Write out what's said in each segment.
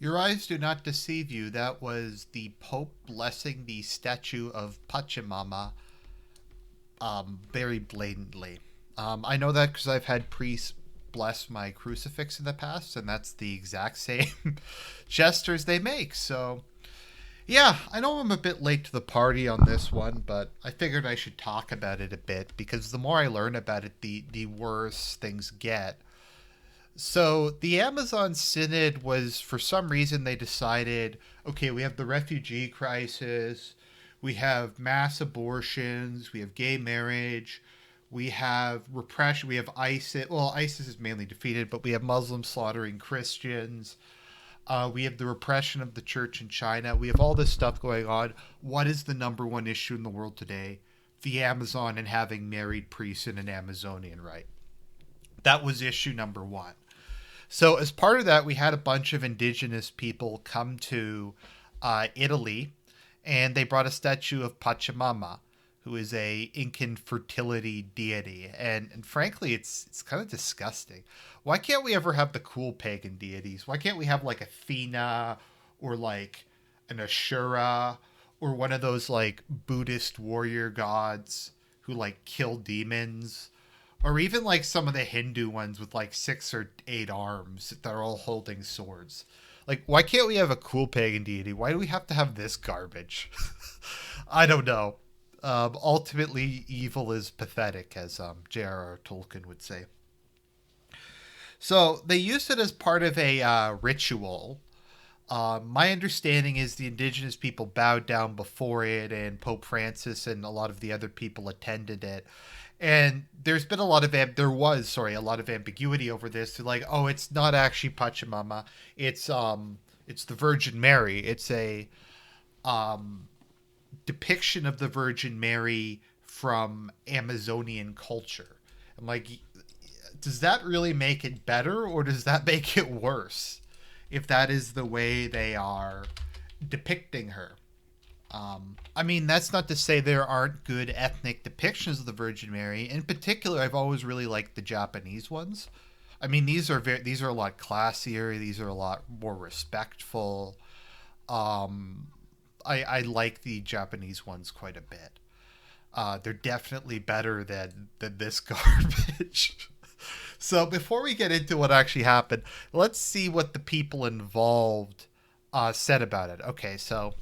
Your eyes do not deceive you. That was the Pope blessing the statue of Pachamama very blatantly. I know that because I've had priests bless my crucifix in the past, and that's the exact same gestures they make. So, yeah, I know I'm a bit late to the party on this one, but I figured I should talk about it a bit because the more I learn about it, the worse things get. So the Amazon Synod was, for some reason, they decided, okay, we have the refugee crisis, we have mass abortions, we have gay marriage, we have repression, we have ISIS. Well, ISIS is mainly defeated, but we have Muslims slaughtering Christians. We have the repression of the church in China. We have all this stuff going on. What is the number one issue in the world today? The Amazon and having married priests in an Amazonian, right? That was issue number one. So, as part of that, we had a bunch of indigenous people come to Italy, and they brought a statue of Pachamama, who is a Incan fertility deity. And frankly, it's kind of disgusting. Why can't we ever have the cool pagan deities? Why can't we have like Athena or like an Ashura or one of those like Buddhist warrior gods who like kill demons? Or even like some of the Hindu ones with like 6 or 8 arms that are all holding swords. Like, why can't we have a cool pagan deity? Why do we have to have this garbage? I don't know. Ultimately, evil is pathetic, as J.R.R. Tolkien would say. So they used it as part of a ritual. My understanding is the indigenous people bowed down before it, and Pope Francis and a lot of the other people attended it. And there's been a lot of a lot of ambiguity over this. They're like, oh, it's not actually Pachamama. It's the Virgin Mary. It's a um, depiction of the Virgin Mary from Amazonian culture. I'm like, does that really make it better, or does that make it worse? If that is the way they are depicting her. I mean, that's not to say there aren't good ethnic depictions of the Virgin Mary. In particular, I've always really liked the Japanese ones. I mean, these are a lot classier. These are a lot more respectful. Um, I like the Japanese ones quite a bit. They're definitely better than this garbage. So before we get into what actually happened, let's see what the people involved said about it. Okay, so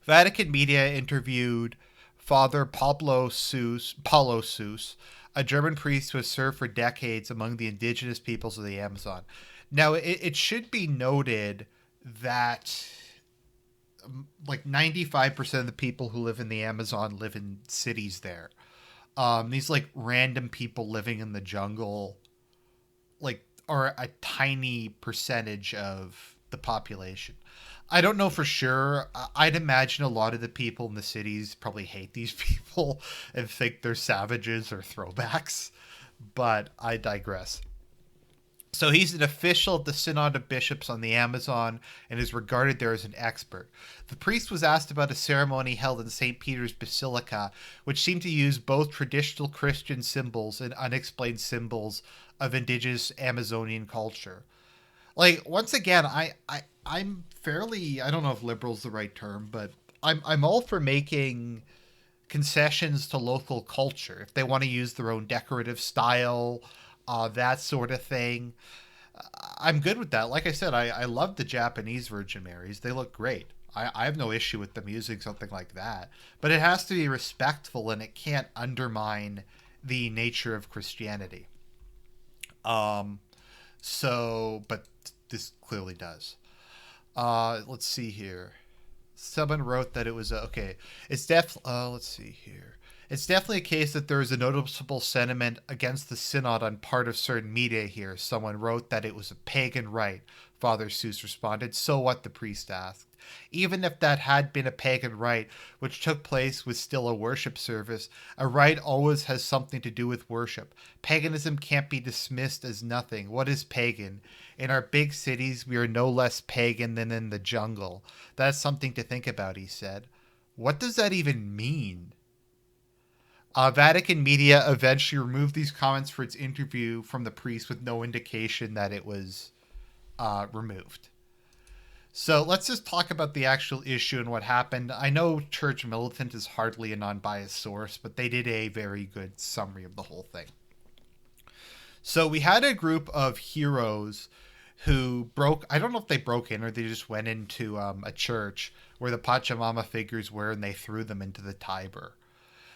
Vatican media interviewed Father Paulo Seuss, a German priest who has served for decades among the indigenous peoples of the Amazon. Now, it should be noted that like 95% of the people who live in the Amazon live in cities there. These like random people living in the jungle, like, are a tiny percentage of the population. I don't know for sure. I'd imagine a lot of the people in the cities probably hate these people and think they're savages or throwbacks, but I digress. So he's an official of the Synod of Bishops on the Amazon and is regarded there as an expert. The priest was asked about a ceremony held in St. Peter's Basilica, which seemed to use both traditional Christian symbols and unexplained symbols of indigenous Amazonian culture. Like, once again, I'm fairly, I don't know if liberal's the right term, but I'm all for making concessions to local culture if they want to use their own decorative style, that sort of thing. I'm good with that. Like I said, I love the Japanese Virgin Marys. They look great. I have no issue with them using something like that. But it has to be respectful and it can't undermine the nature of Christianity. Um, but this clearly does. Let's see here. Someone wrote that it was okay. It's let's see here. It's definitely a case that there is a noticeable sentiment against the synod on part of certain media here. Someone wrote that it was a pagan rite. Father Seuss responded. So what? The priest asked. Even if that had been a pagan rite, which took place was still a worship service, a rite always has something to do with worship. Paganism can't be dismissed as nothing. What is pagan? In our big cities, we are no less pagan than in the jungle. That's something to think about, he said. What does that even mean? Vatican media eventually removed these comments for its interview from the priest with no indication that it was removed. So let's just talk about the actual issue and what happened. I know Church Militant is hardly a non biased source, but they did a very good summary of the whole thing. So we had a group of heroes who broke, I don't know if they broke in or they just went into a church where the Pachamama figures were and they threw them into the Tiber.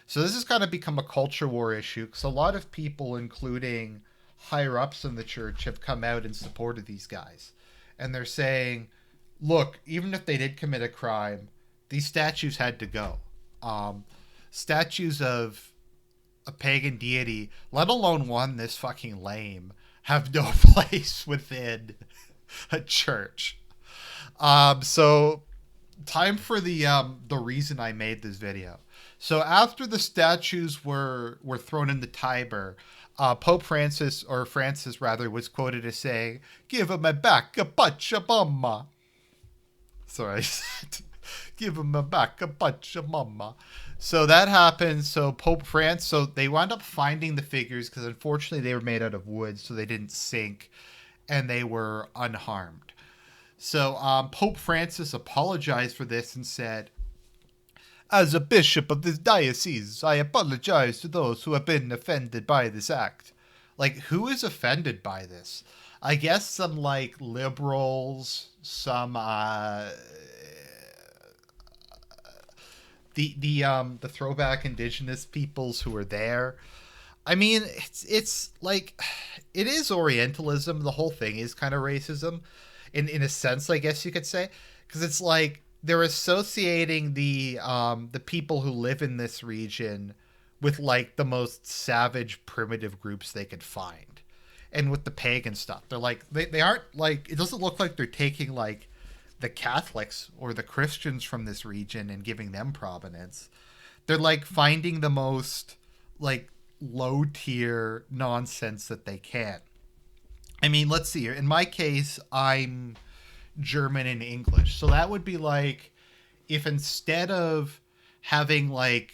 So this has kind of become a culture war issue because a lot of people, including higher ups in the church, have come out in support of these guys. And they're saying, look, even if they did commit a crime, these statues had to go. Statues of a pagan deity, let alone one this fucking lame, have no place within a church. So time for the reason I made this video. So after the statues were thrown in the Tiber, Pope Francis, or Francis rather, was quoted as saying, "Give him back a Pachamama." Sorry, I said, "Give him back a Pachamama." So that happened. So Pope Francis, so they wound up finding the figures because unfortunately they were made out of wood, so they didn't sink, and they were unharmed. So Pope Francis apologized for this and said, "As a bishop of this diocese, I apologize to those who have been offended by this act." Like, who is offended by this? I guess some, like, liberals, some, the throwback indigenous peoples who were there. I mean, it's like, it is Orientalism. The whole thing is kind of racism, in a sense, I guess you could say, because it's like they're associating the people who live in this region with like the most savage, primitive groups they could find, and with the pagan stuff, they're like they aren't like, it doesn't look like they're taking like the Catholics or the Christians from this region and giving them prominence. They're like finding the most like low tier nonsense that they can. I mean, let's see here. In my case, I'm German and English. So that would be like if instead of having like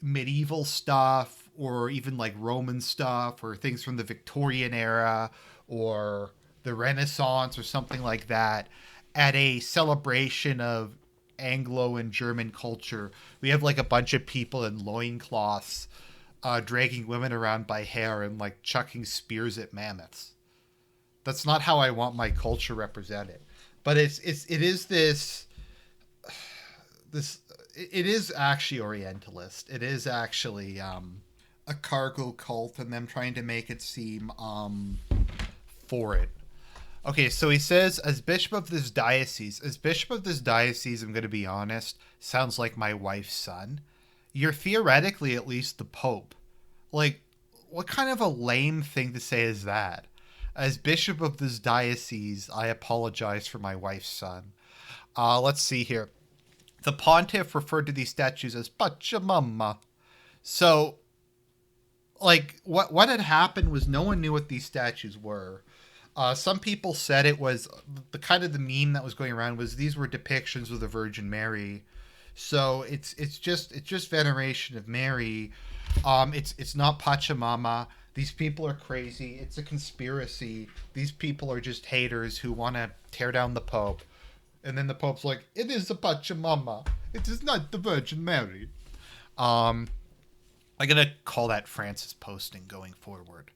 medieval stuff or even like Roman stuff or things from the Victorian era or the Renaissance or something like that, at a celebration of Anglo and German culture, we have like a bunch of people in loincloths dragging women around by hair and like chucking spears at mammoths. That's not how I want my culture represented. But it is this it is actually Orientalist. It is actually a cargo cult, and them trying to make it seem for it. Okay, so he says, as bishop of this diocese, I'm going to be honest, sounds like my wife's son. You're theoretically at least the Pope. Like, what kind of a lame thing to say is that? As bishop of this diocese, I apologize for my wife's son. Let's see here. The pontiff referred to these statues as Pachamama. So, like, what had happened was no one knew what these statues were. Some people said it was the kind of the meme that was going around was these were depictions of the Virgin Mary. So it's just veneration of Mary. It's not Pachamama. These people are crazy. It's a conspiracy. These people are just haters who want to tear down the Pope. And then the Pope's like, it is a Pachamama. It is not the Virgin Mary. I'm going to call that Francis posting going forward.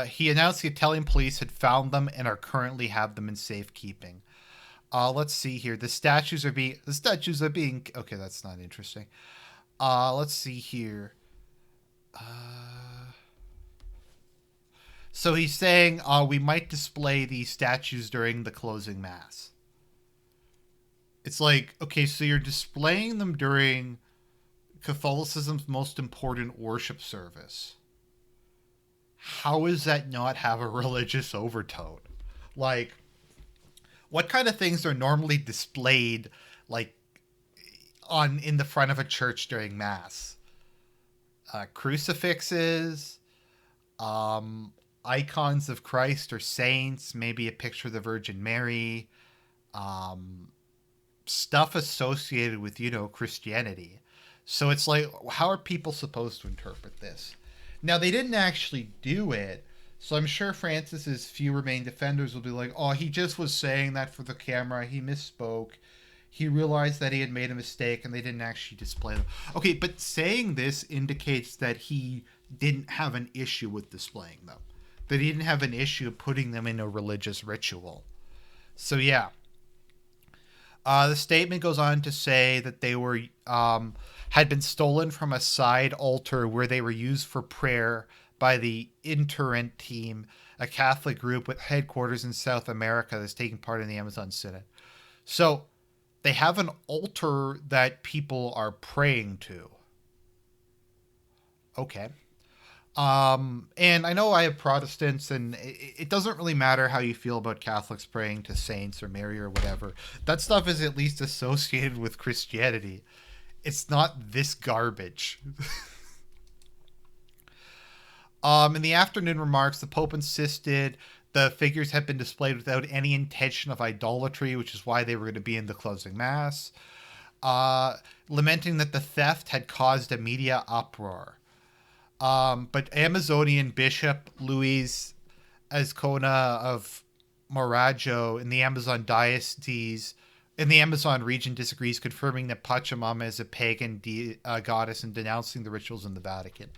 He announced the Italian police had found them and are currently have them in safekeeping. Let's see here. The statues are being... Okay, that's not interesting. Let's see here. So he's saying we might display these statues during the closing mass. It's like, okay, so you're displaying them during Catholicism's most important worship service. How does that not have a religious overtone? Like, what kind of things are normally displayed, like, in the front of a church during mass? Crucifixes, icons of Christ or saints, maybe a picture of the Virgin Mary, stuff associated with, Christianity. So it's like, how are people supposed to interpret this? Now, they didn't actually do it, So I'm sure Francis's few remaining defenders will be like, oh, he just was saying that for the camera. He misspoke. He realized that he had made a mistake and they didn't actually display them. Okay, but saying this indicates that he didn't have an issue with displaying them. That he didn't have an issue putting them in a religious ritual. So yeah. The statement goes on to say that they were had been stolen from a side altar where they were used for prayer by the Interent Team, a Catholic group with headquarters in South America that's taking part in the Amazon Synod. So they have an altar that people are praying to. Okay. And I know I have Protestants, and it doesn't really matter how you feel about Catholics praying to saints or Mary or whatever. That stuff is at least associated with Christianity. It's not this garbage. In the afternoon remarks, the Pope insisted the figures had been displayed without any intention of idolatry, which is why they were going to be in the closing mass, lamenting that the theft had caused a media uproar. But Amazonian Bishop Luis Azcona of Morajo in the Amazon diocese in the Amazon region disagrees, confirming that Pachamama is a pagan goddess and denouncing the rituals in the Vatican.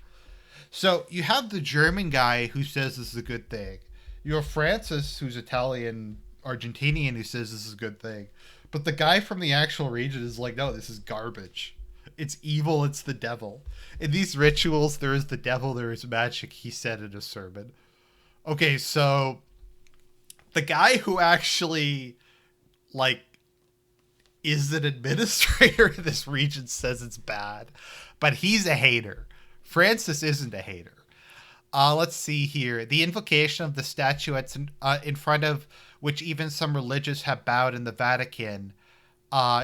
So you have the German guy who says this is a good thing. You have Francis, who's Italian, Argentinian, who says this is a good thing. But the guy from the actual region is like, no, this is garbage. It's evil, it's the devil. In these rituals, there is the devil, there is magic, he said in a sermon. Okay, so the guy who actually, like, is an administrator in this region says it's bad. But he's a hater. Francis isn't a hater. Let's see here. The invocation of the statuettes in front of which even some religious have bowed in the Vatican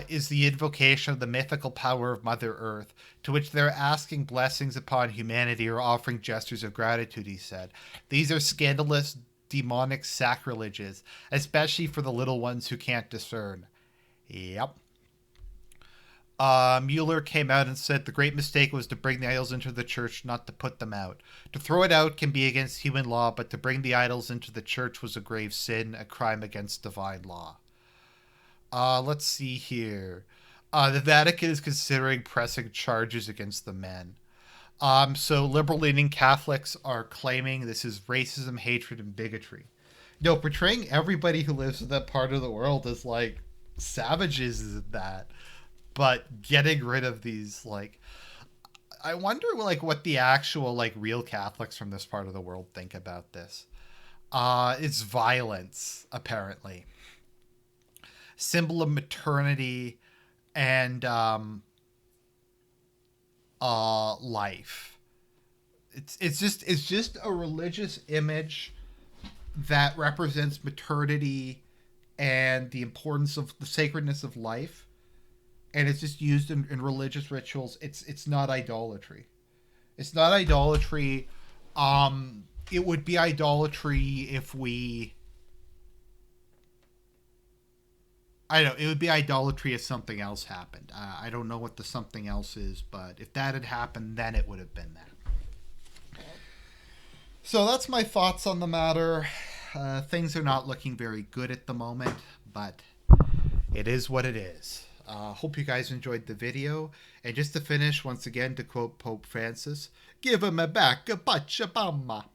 is the invocation of the mythical power of Mother Earth, to which they're asking blessings upon humanity or offering gestures of gratitude, he said. These are scandalous, demonic sacrileges, especially for the little ones who can't discern. Yep. Mueller came out and said the great mistake was to bring the idols into the church, not to put them out. To throw it out can be against human law, but to bring the idols into the church was a grave sin, a crime against divine law. Let's see here. The Vatican is considering pressing charges against the men. So liberal-leaning Catholics are claiming this is racism, hatred, and bigotry. No, portraying everybody who lives in that part of the world as like savages isn't that. But getting rid of these, like, I wonder like what the actual like real Catholics from this part of the world think about this. It's violence, apparently. Symbol of maternity and life. It's just a religious image that represents maternity and the importance of the sacredness of life, and it's just used in religious rituals. It's not idolatry. It's not idolatry. It would be idolatry if we. I don't know. It would be idolatry if something else happened. I don't know what the something else is, but if that had happened, then it would have been that. So that's my thoughts on the matter. Things are not looking very good at the moment, but it is what it is. Hope you guys enjoyed the video. And just to finish, once again, to quote Pope Francis, give him a back a Pachamama.